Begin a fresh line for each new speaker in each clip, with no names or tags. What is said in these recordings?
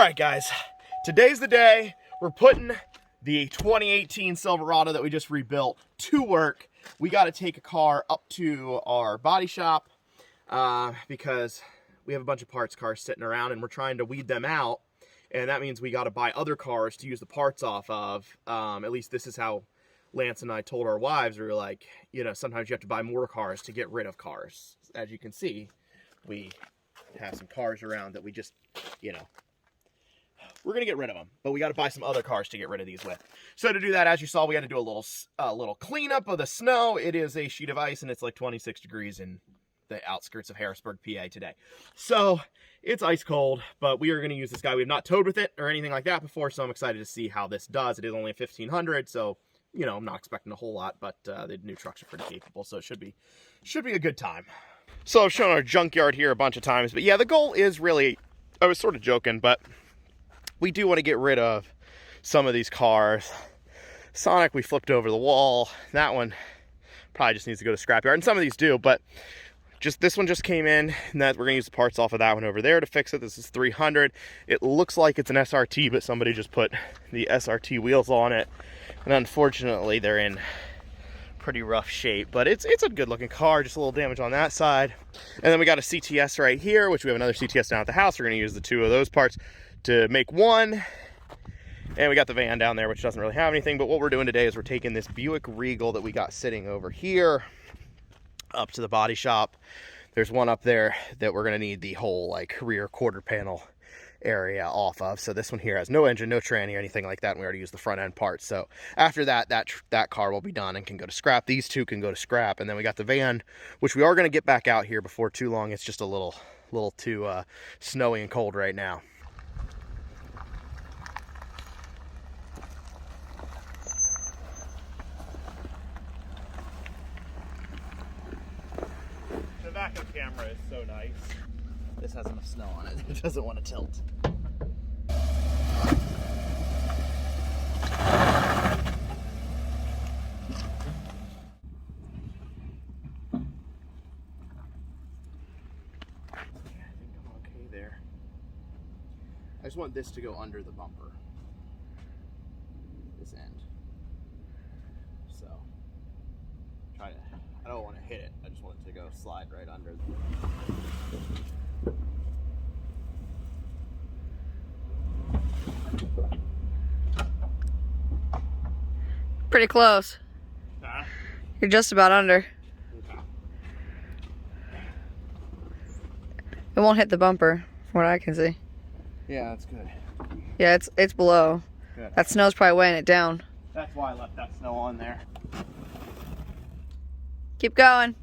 right, guys, today's the day. We're putting the 2018 Silverado that we just rebuilt to work. We got to take a car up to our body shop because we have a bunch of parts cars sitting around and we're trying to weed them out. And that means we got to buy other cars to use the parts off of. At least this is how Lance and I told our wives. We were like, you know, sometimes you have to buy more cars to get rid of cars. As you can see, we have some cars around that we just, you know, we're gonna get rid of them, but we got to buy some other cars to get rid of these with. So to do that, as you saw, we had to do a little cleanup of the snow. It is a sheet of ice, and it's like 26 degrees in the outskirts of Harrisburg, PA today. So it's ice cold, but we are going to use this guy. We have not towed with it or anything like that before, so I'm excited to see how this does. It is only a 1500, so you know I'm not expecting a whole lot, but the new trucks are pretty capable, so it should be a good time. So I've shown our junkyard here a bunch of times, but yeah, the goal is really, I was sort of joking, but we do want to get rid of some of these cars. Sonic, we flipped over the wall. That one probably just needs to go to scrapyard, and some of these do, but just this one just came in, and that we're gonna use the parts off of that one over there to fix it. This is 300. It looks like it's an SRT, but somebody just put the SRT wheels on it, and unfortunately they're in pretty rough shape, but it's a good looking car, just a little damage on that side. And then we got a CTS right here, which we have another CTS down at the house. We're gonna use the two of those parts to make one. And we got the van down there, which doesn't really have anything, but what we're doing today is we're taking this Buick Regal that we got sitting over here up to the body shop. There's one up there that we're gonna need the whole like rear quarter panel area off of. So this one here has no engine, no tranny or anything like that, and we already used the front end parts. So after that, that car will be done and can go to scrap. These two can go to scrap, and then we got the van, which we are gonna get back out here before too long. It's just a little too snowy and cold right now. The backup camera is so nice. This has enough snow on it. It doesn't want to tilt. I just want this to go under the bumper, this end. So, I don't want to hit it. I just want it to go slide right under.
Pretty close.
Huh?
You're just about under.
Okay.
It won't hit the bumper, from what I can see.
Yeah, that's good.
Yeah, it's below.
Good.
That snow's probably weighing it down.
That's why I left that snow on there.
Keep going.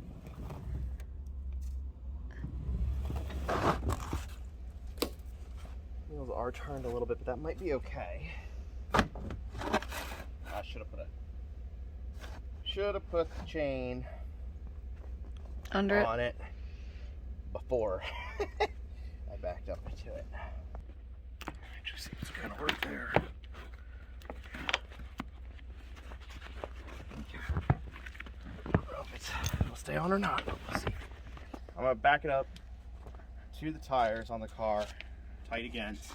Wheels are turned a little bit, but that might be okay. I should have put the chain
Under
on it before I backed up into it. Actually, see what's gonna work there. I don't know if it'll stay on or not. We'll see. I'm gonna back it up to the tires on the car, tight against,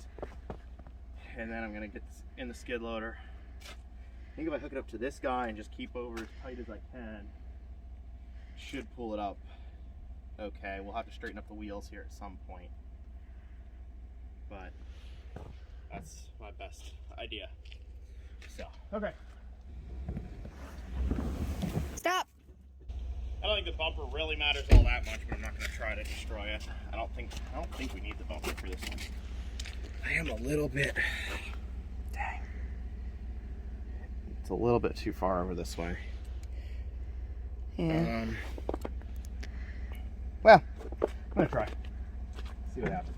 and then I'm gonna get this in the skid loader. I think if I hook it up to this guy and just keep over as tight as I can, should pull it up okay. We'll have to straighten up the wheels here at some point, but that's my best idea. So, okay.
Stop.
I don't think the bumper really matters all that much, but I'm not going to try to destroy it. I don't think we need the bumper for this one. I am a little bit, dang. It's a little bit too far over this way.
Yeah.
Well, I'm gonna try. See what happens.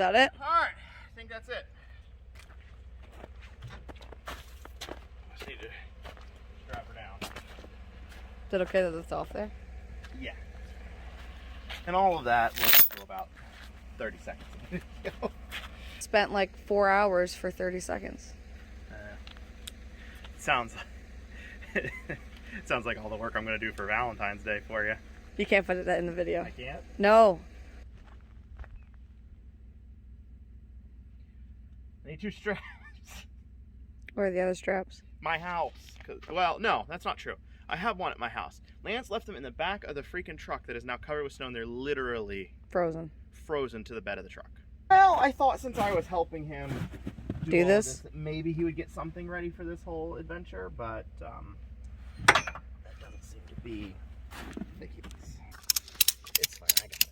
that it?
Alright, I think that's it. Just need to strap her down.
Is it okay that it's off there?
Yeah. And all of that was for about 30 seconds.
Spent like 4 hours for 30 seconds.
Sounds sounds like all the work I'm going to do for Valentine's Day for you.
You can't put that in the video.
I can't?
No.
I need 2 straps.
Where are the other straps?
My house. Well, no, that's not true. I have one at my house. Lance left them in the back of the freaking truck that is now covered with snow, and they're literally
Frozen.
frozen to the bed of the truck. Well, I thought since I was helping him
do
all
this,
that maybe he would get something ready for this whole adventure, but that doesn't seem to be the case. It's fine, I got it.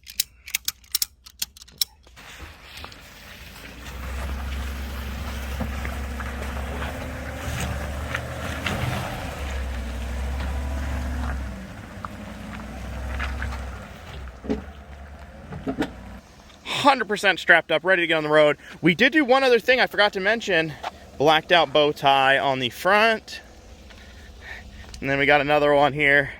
100% strapped up, ready to get on the road. We did do one other thing I forgot to mention. Blacked out bow tie on the front. And then we got another one here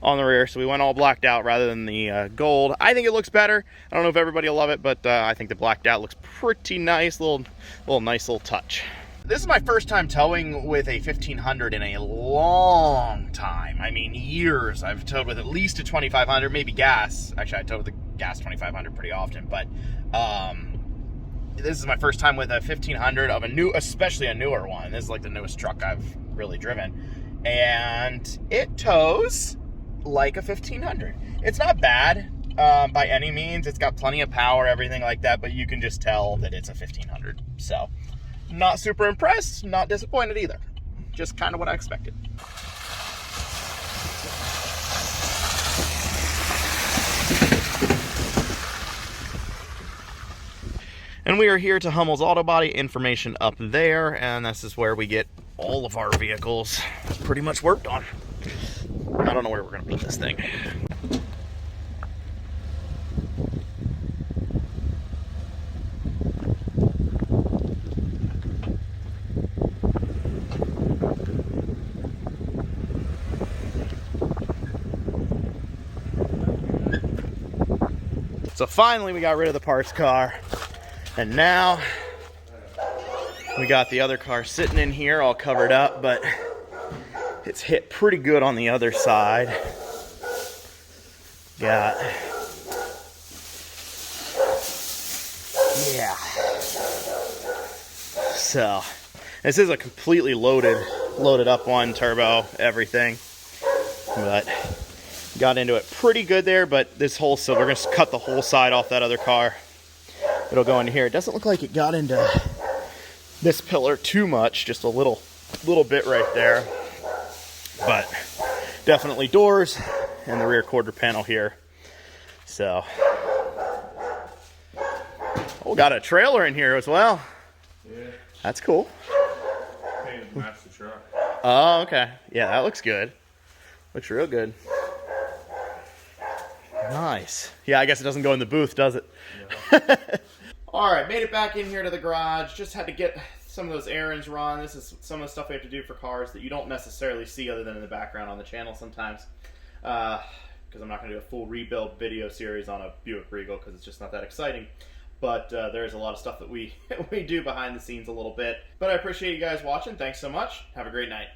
on the rear. So we went all blacked out rather than the gold. I think it looks better. I don't know if everybody will love it, but I think the blacked out looks pretty nice. Nice little touch. This is my first time towing with a 1500 in a long time. I mean, years. I've towed with at least a 2500, maybe gas. Actually, I towed with the gas 2500 pretty often, but this is my first time with a 1500 of a new, especially a newer one. This is like the newest truck I've really driven, and it tows like a 1500. It's not bad by any means. It's got plenty of power, everything like that, but you can just tell that it's a 1500. So, not super impressed, not disappointed either. Just kind of what I expected. And we are here to Hummel's Auto Body, information up there, and this is where we get all of our vehicles pretty much worked on. I don't know where we're going to put this thing. So finally we got rid of the parts car. And now we got the other car sitting in here all covered up, but it's hit pretty good on the other side. Got, yeah. So this is a completely loaded up one, turbo, everything. But got into it pretty good there, but this whole, so we're gonna cut the whole side off that other car. It'll go into here. It doesn't look like it got into this pillar too much, just a little bit right there. But definitely doors and the rear quarter panel here. So, oh, got a trailer in here as well.
Yeah.
That's cool.
Painted to match the truck.
Oh, okay. Yeah, that looks good. Looks real good. Nice. Yeah, I guess it doesn't go in the booth, does it? Yeah. All right, made it back in here to the garage. Just had to get some of those errands run. This is some of the stuff we have to do for cars that you don't necessarily see other than in the background on the channel sometimes. Because I'm not going to do a full rebuild video series on a Buick Regal because it's just not that exciting. But there's a lot of stuff that we do behind the scenes a little bit. But I appreciate you guys watching. Thanks so much. Have a great night.